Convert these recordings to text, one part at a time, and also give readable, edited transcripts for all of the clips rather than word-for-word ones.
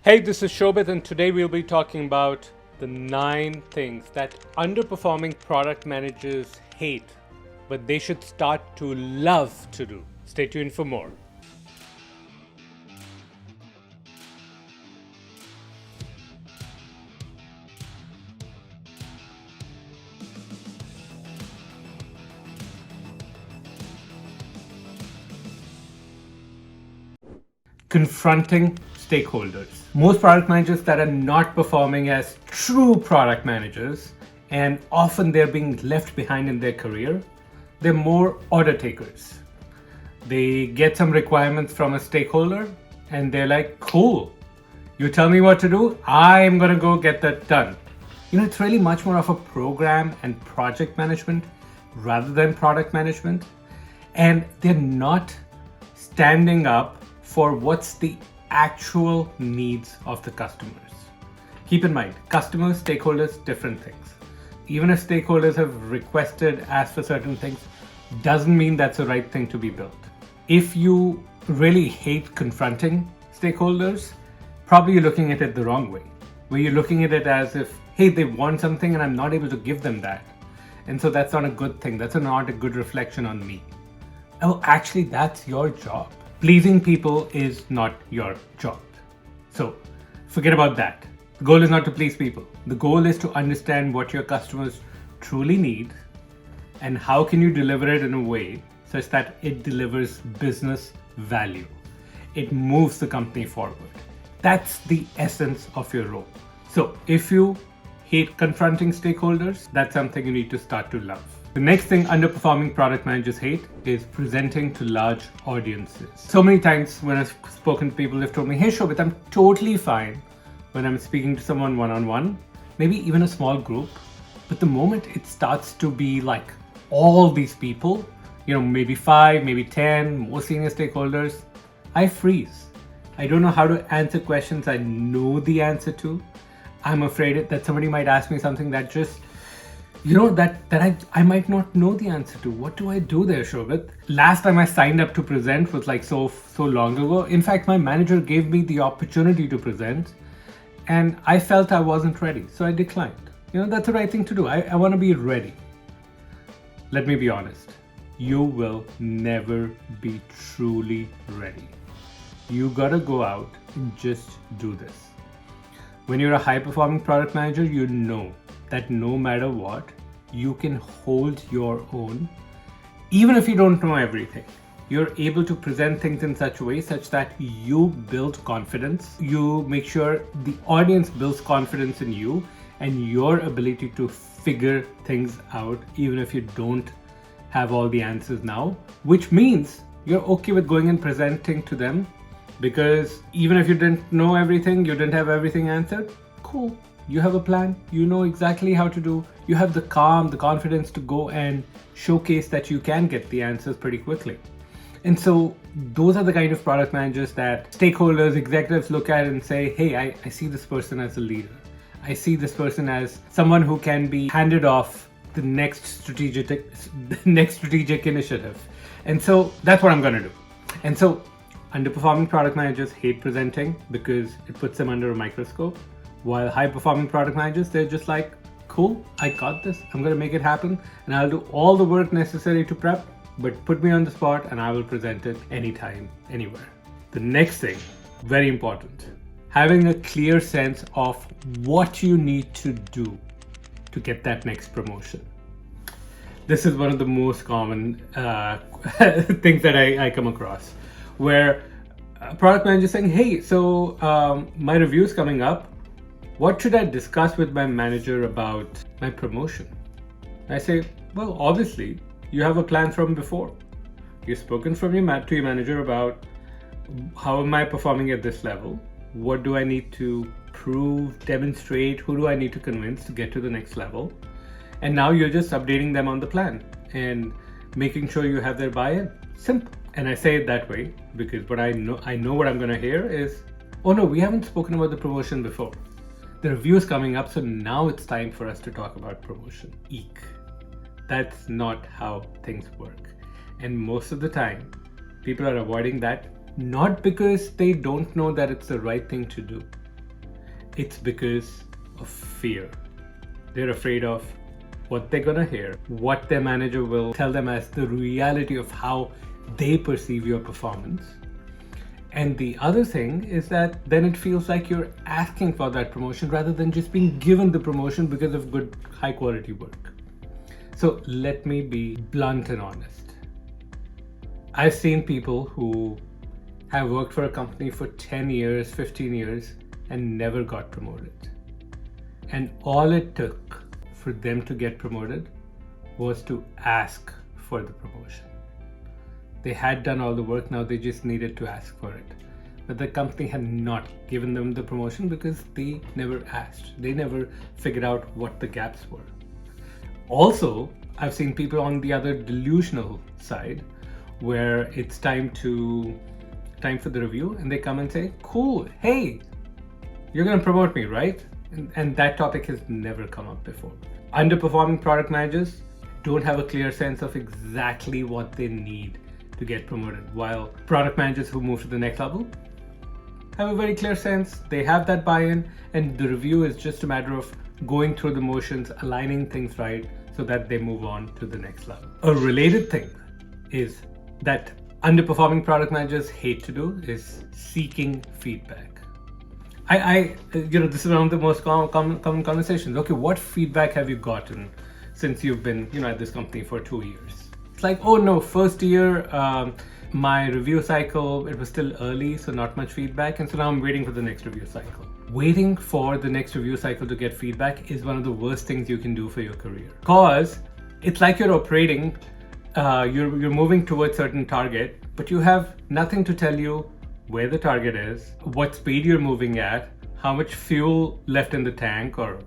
Hey, this is Shobhit, and today we'll be talking about the 9 things that underperforming product managers hate, but they should start to love to do. Stay tuned for more. Confronting stakeholders. Most product managers that are not performing as true product managers, and often they're being left behind in their career, they're more order takers. They get some requirements from a stakeholder and they're like, cool, you tell me what to do, I'm gonna go get that done. It's really much more of a program and project management rather than product management. And they're not standing up for what's the actual needs of the customers. Keep in mind, customers, stakeholders, different things. Even if stakeholders have requested, asked for certain things, doesn't mean that's the right thing to be built. If you really hate confronting stakeholders, probably you're looking at it the wrong way, where you're looking at it as if, hey, they want something and I'm not able to give them that. And so that's not a good thing. That's not a good reflection on me. Oh, actually, that's your job. Pleasing people is not your job. So forget about that. The goal is not to please people. The goal is to understand what your customers truly need and how can you deliver it in a way such that it delivers business value. It moves the company forward. That's the essence of your role. So if you hate confronting stakeholders, that's something you need to start to love. The next thing underperforming product managers hate is presenting to large audiences. So many times when I've spoken to people, they've told me, hey Shobhit, I'm totally fine when I'm speaking to someone one-on-one, maybe even a small group. But the moment it starts to be like all these people, maybe 5, maybe 10, more senior stakeholders, I freeze. I don't know how to answer questions I know the answer to. I'm afraid that somebody might ask me something that just that I might not know the answer to. What do I do there, Shobhit? Last time I signed up to present was like so long ago. In fact, my manager gave me the opportunity to present and I felt I wasn't ready. So I declined. That's the right thing to do. I want to be ready. Let me be honest. You will never be truly ready. You gotta go out and just do this. When you're a high-performing product manager, you know that no matter what, you can hold your own. Even if you don't know everything, you're able to present things in such a way such that you build confidence. You make sure the audience builds confidence in you and your ability to figure things out, even if you don't have all the answers now, which means you're okay with going and presenting to them, because even if you didn't know everything, you didn't have everything answered, cool. You have a plan, you know exactly how to do, you have the calm, the confidence to go and showcase that you can get the answers pretty quickly. And so those are the kind of product managers that stakeholders, executives look at and say, hey, I see this person as a leader. I see this person as someone who can be handed off the next strategic initiative. And so that's what I'm gonna do. And so underperforming product managers hate presenting because it puts them under a microscope. While high-performing product managers, they're just like, cool, I got this, I'm gonna make it happen, and I'll do all the work necessary to prep, but put me on the spot and I will present it anytime, anywhere. The next thing, very important, having a clear sense of what you need to do to get that next promotion. This is one of the most common things that I come across, where a product manager is saying, hey, so my review is coming up. What should I discuss with my manager about my promotion? I say, well, obviously, you have a plan from before. You've spoken to your manager about how am I performing at this level? What do I need to prove, demonstrate? Who do I need to convince to get to the next level? And now you're just updating them on the plan and making sure you have their buy-in. Simple. And I say it that way because what I know what I'm going to hear is, oh no, we haven't spoken about the promotion before. The review is coming up, so now it's time for us to talk about promotion. Eek. That's not how things work. And most of the time, people are avoiding that not because they don't know that it's the right thing to do, It's because of fear. They're afraid of what they're gonna hear, what their manager will tell them as the reality of how they perceive your performance. And the other thing is that then it feels like you're asking for that promotion rather than just being given the promotion because of good, high quality work. So let me be blunt and honest. I've seen people who have worked for a company for 10 years, 15 years, and never got promoted. And all it took for them to get promoted was to ask for the promotion. They had done all the work, now they just needed to ask for it. But the company had not given them the promotion because they never asked. They never figured out what the gaps were. Also, I've seen people on the other delusional side where it's time for the review and they come and say, cool, hey, you're gonna promote me, right? And that topic has never come up before. Underperforming product managers don't have a clear sense of exactly what they need to get promoted, while product managers who move to the next level have a very clear sense. They have that buy-in, and the review is just a matter of going through the motions, aligning things right so that they move on to the next level. A related thing is that underperforming product managers hate to do is seeking feedback. This is one of the most common conversations. Okay, what feedback have you gotten since you've been, at this company for 2 years? It's like, oh no, first year, my review cycle, it was still early, so not much feedback. And so now I'm waiting for the next review cycle. Waiting for the next review cycle to get feedback is one of the worst things you can do for your career. Because it's like you're operating, you're moving towards certain target, but you have nothing to tell you where the target is, what speed you're moving at, how much fuel left in the tank or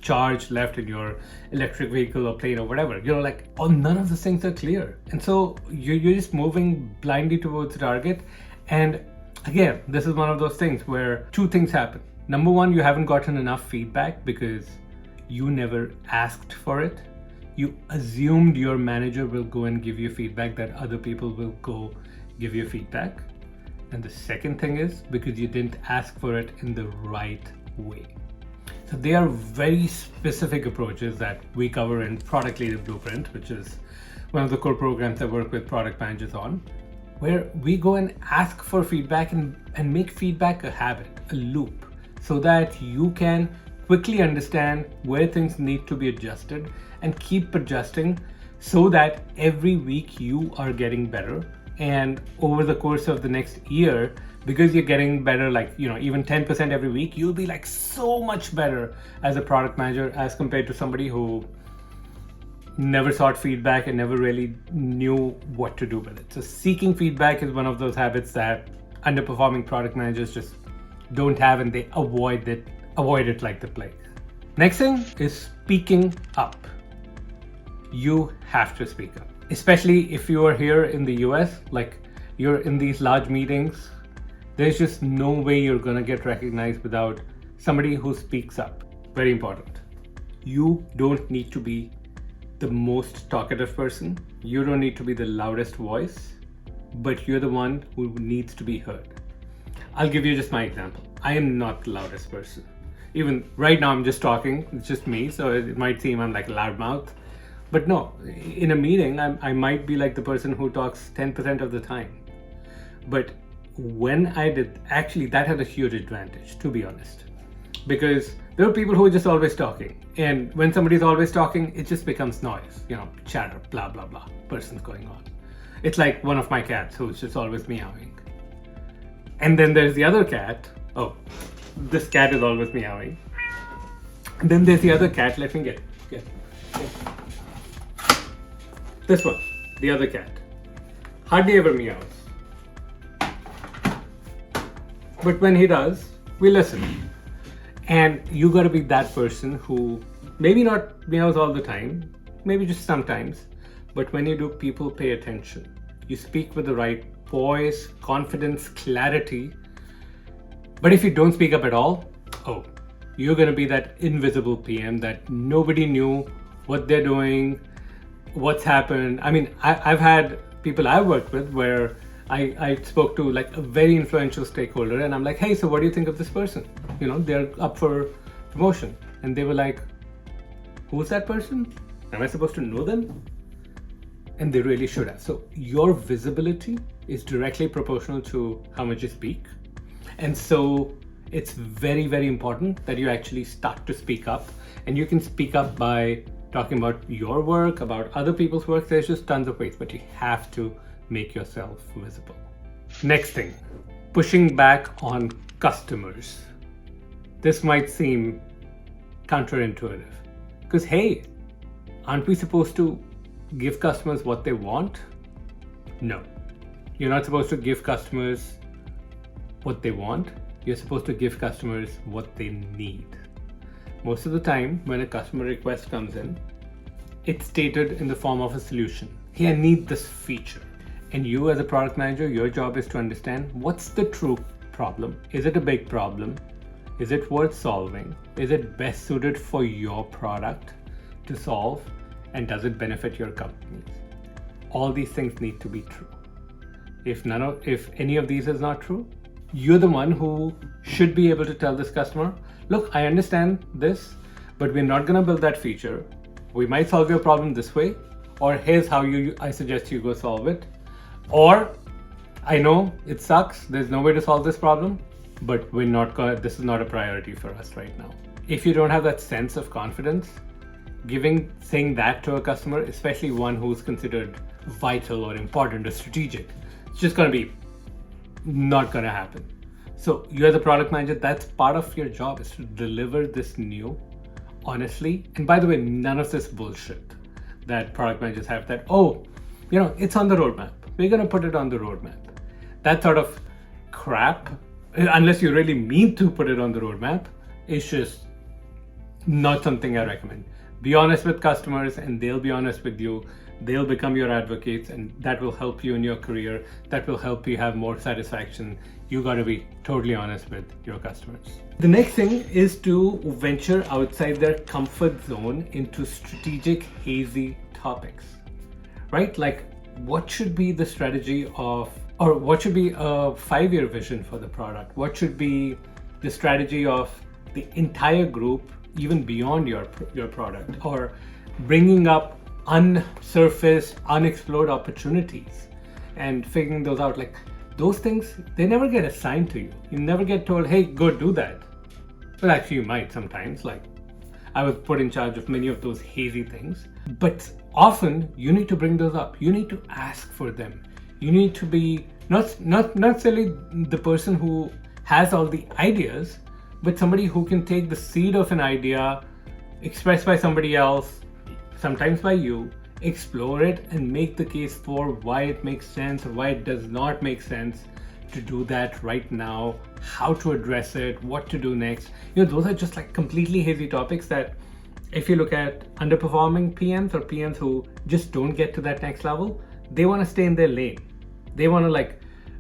charge left in your electric vehicle or plane or whatever. None of those things are clear. And so you're just moving blindly towards the target. And again, this is one of those things where two things happen. Number one, you haven't gotten enough feedback because you never asked for it. You assumed your manager will go and give you feedback, that other people will go give you feedback. And the second thing is because you didn't ask for it in the right way. So they are very specific approaches that we cover in Product Leader Blueprint, which is one of the core programs I work with product managers on, where we go and ask for feedback and make feedback a habit, a loop, so that you can quickly understand where things need to be adjusted and keep adjusting so that every week you are getting better. And over the course of the next year, because you're getting better, even 10% every week, you'll be so much better as a product manager as compared to somebody who never sought feedback and never really knew what to do with it. So seeking feedback is one of those habits that underperforming product managers just don't have, and they avoid it like the plague. Next thing is speaking up. You have to speak up. Especially if you are here in the US, you're in these large meetings, there's just no way you're gonna get recognized without somebody who speaks up. Very important. You don't need to be the most talkative person. You don't need to be the loudest voice, but you're the one who needs to be heard. I'll give you just my example. I am not the loudest person. Even right now I'm just talking, it's just me, so it might seem I'm like a loudmouth. But no, in a meeting, I might be like the person who talks 10% of the time. But when I did, actually that had a huge advantage, to be honest. Because there are people who are just always talking. And when somebody's always talking, it just becomes noise, chatter, blah, blah, blah, person's going on. It's like one of my cats who's just always meowing. And then there's the other cat. Oh, this cat is always meowing. And then there's the other cat, let me get. This one, the other cat, hardly ever meows. But when he does, we listen. And you gotta be that person who maybe not meows all the time, maybe just sometimes, but when you do, people pay attention. You speak with the right voice, confidence, clarity. But if you don't speak up at all, you're gonna be that invisible PM that nobody knew what they're doing, what's happened. I mean, I've had people I've worked with where I spoke to like a very influential stakeholder and I'm like, hey, so what do you think of this person? They're up for promotion. And they were like, who's that person? Am I supposed to know them? And they really should have. So your visibility is directly proportional to how much you speak. And so it's very, very important that you actually start to speak up. And you can speak up by talking about your work, about other people's work. There's just tons of ways, but you have to make yourself visible. Next thing, pushing back on customers. This might seem counterintuitive because, hey, aren't we supposed to give customers what they want? No, you're not supposed to give customers what they want. You're supposed to give customers what they need. Most of the time when a customer request comes in, it's stated in the form of a solution. Hey, I need this feature. And you as a product manager, your job is to understand what's the true problem. Is it a big problem? Is it worth solving? Is it best suited for your product to solve? And does it benefit your company? All these things need to be true. If any of these is not true, you're the one who should be able to tell this customer, look, I understand this, but we're not going to build that feature. We might solve your problem this way, or here's how I suggest you go solve it. Or I know it sucks, there's no way to solve this problem, but this is not a priority for us right now. If you don't have that sense of confidence, saying that to a customer, especially one who's considered vital or important or strategic, it's just going to be not going to happen. So you're the product manager. That's part of your job, is to deliver this new honestly. And by the way, none of this bullshit that product managers have that, it's on the roadmap. We're going to put it on the roadmap. That sort of crap, unless you really mean to put it on the roadmap, is just not something I recommend. Be honest with customers and they'll be honest with you. They'll become your advocates and that will help you in your career. That will help you have more satisfaction. You got to be totally honest with your customers. The next thing is to venture outside their comfort zone into strategic, hazy topics, right? Like, what should be the strategy or what should be a 5-year vision for the product? What should be the strategy of the entire group, even beyond your product, or bringing up unsurfaced, unexplored opportunities and figuring those out? Like, those things, they never get assigned to you. You never get told, hey, go do that. Well, actually you might sometimes. Like, I was put in charge of many of those hazy things, but often you need to bring those up. You need to ask for them. You need to be not necessarily the person who has all the ideas, but somebody who can take the seed of an idea expressed by somebody else, sometimes by you, explore it and make the case for why it makes sense or why it does not make sense to do that right now, how to address it, what to do next. Those are just like completely hazy topics that if you look at underperforming PMs or PMs who just don't get to that next level, they want to stay in their lane. They want to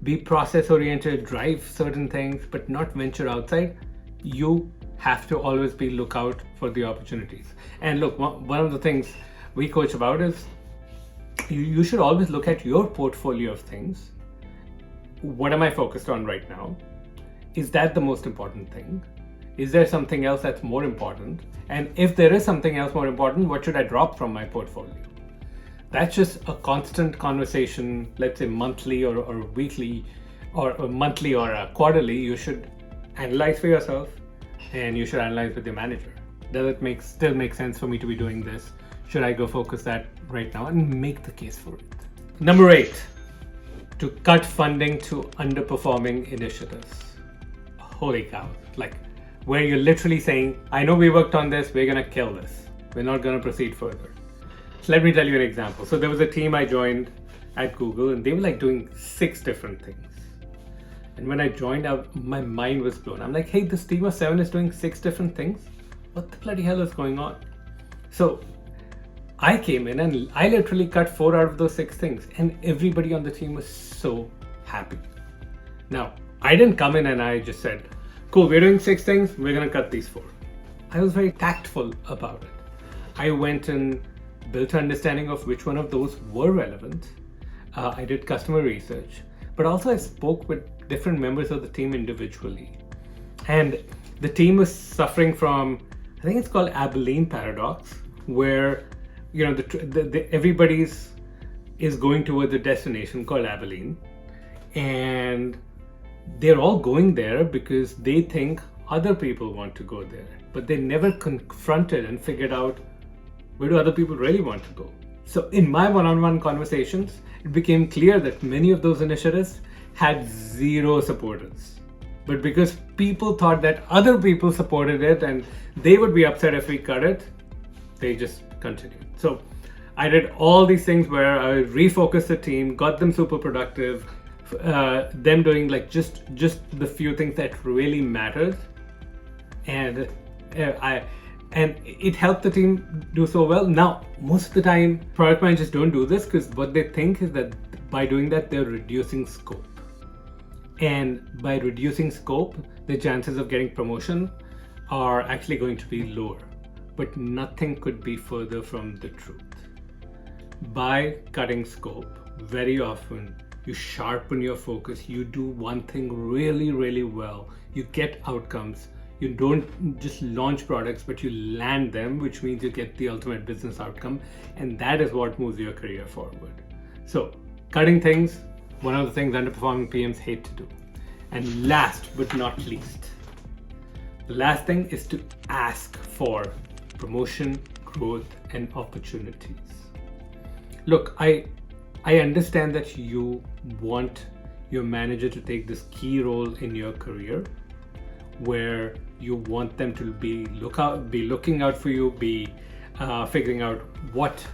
be process oriented, drive certain things, but not venture outside. You have to always be lookout for the opportunities. And look, one of the things we coach about is you should always look at your portfolio of things. What am I focused on right now? Is that the most important thing? Is there something else that's more important? And if there is something else more important, what should I drop from my portfolio? That's just a constant conversation, let's say monthly or weekly or monthly or quarterly. You should analyze for yourself and you should analyze with your manager. Does it still make sense for me to be doing this? Should I go focus that right now and make the case for it? Number 8, to cut funding to underperforming initiatives. Holy cow. Where you're literally saying, I know we worked on this, we're going to kill this. We're not going to proceed further. So let me tell you an example. So there was a team I joined at Google and they were doing 6 different things. And when I joined, my mind was blown. I'm like, hey, this team of 7 is doing 6 different things? What the bloody hell is going on? So I came in and I literally cut 4 out of those 6 things and everybody on the team was so happy. Now, I didn't come in and I just said, cool, we're doing 6 things, we're gonna cut these 4. I was very tactful about it. I went and built an understanding of which one of those were relevant. I did customer research. but also I spoke with different members of the team individually. And the team was suffering from, I think it's called Abilene paradox, where everybody's is going towards a destination called Abilene, and they're all going there because they think other people want to go there, but they never confronted and figured out where do other people really want to go. So in my one-on-one conversations, it became clear that many of those initiatives had zero supporters. But because people thought that other people supported it and they would be upset if we cut it, they just continued. So I did all these things where I refocused the team, got them super productive, them doing like just the few things that really mattered, and it helped the team do so well. Now, most of the time, product managers don't do this because what they think is that by doing that, they're reducing scope. And by reducing scope, the chances of getting promotion are actually going to be lower. But nothing could be further from the truth. By cutting scope, very often you sharpen your focus, you do one thing really, really well, you get outcomes. You don't just launch products, but you land them, which means you get the ultimate business outcome. And that is what moves your career forward. So cutting things, one of the things underperforming PMs hate to do. And last but not least, the last thing is to ask for promotion, growth, and opportunities. Look, I understand that you want your manager to take this key role in your career, where you want them to be looking out for you, be figuring out what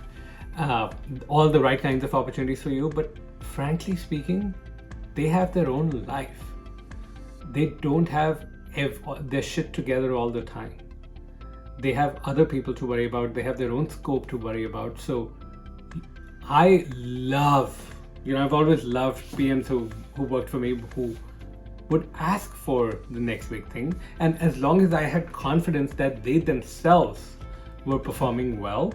all the right kinds of opportunities for you. But frankly speaking, they have their own life. They don't have their shit together all the time. They have other people to worry about. They have their own scope to worry about. So I love, I've always loved PMs who worked for me, who would ask for the next big thing. And as long as I had confidence that they themselves were performing well,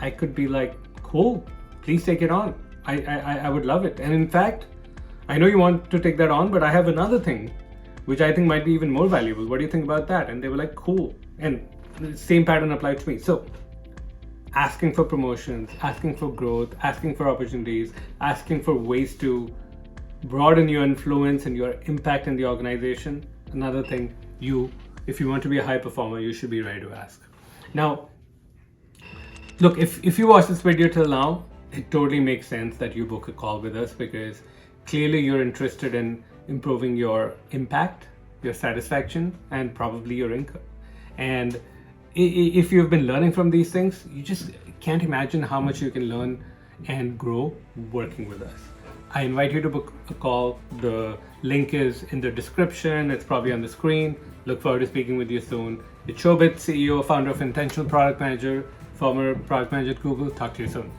I could be like, cool, please take it on. I would love it. And in fact, I know you want to take that on, but I have another thing which I think might be even more valuable. What do you think about that? And they were like, cool. And the same pattern applied to me. So asking for promotions, asking for growth, asking for opportunities, asking for ways to broaden your influence and your impact in the organization. Another thing, if you want to be a high performer, you should be ready to ask. Now, look, if you watch this video till now, it totally makes sense that you book a call with us, because clearly you're interested in improving your impact, your satisfaction, and probably your income. And if you've been learning from these things, you just can't imagine how much you can learn and grow working with us. I invite you to book a call. The link is in the description. It's probably on the screen. Look forward to speaking with you soon. It's Shobhit, CEO, founder of Intentional Product Manager, former product manager at Google. Talk to you soon.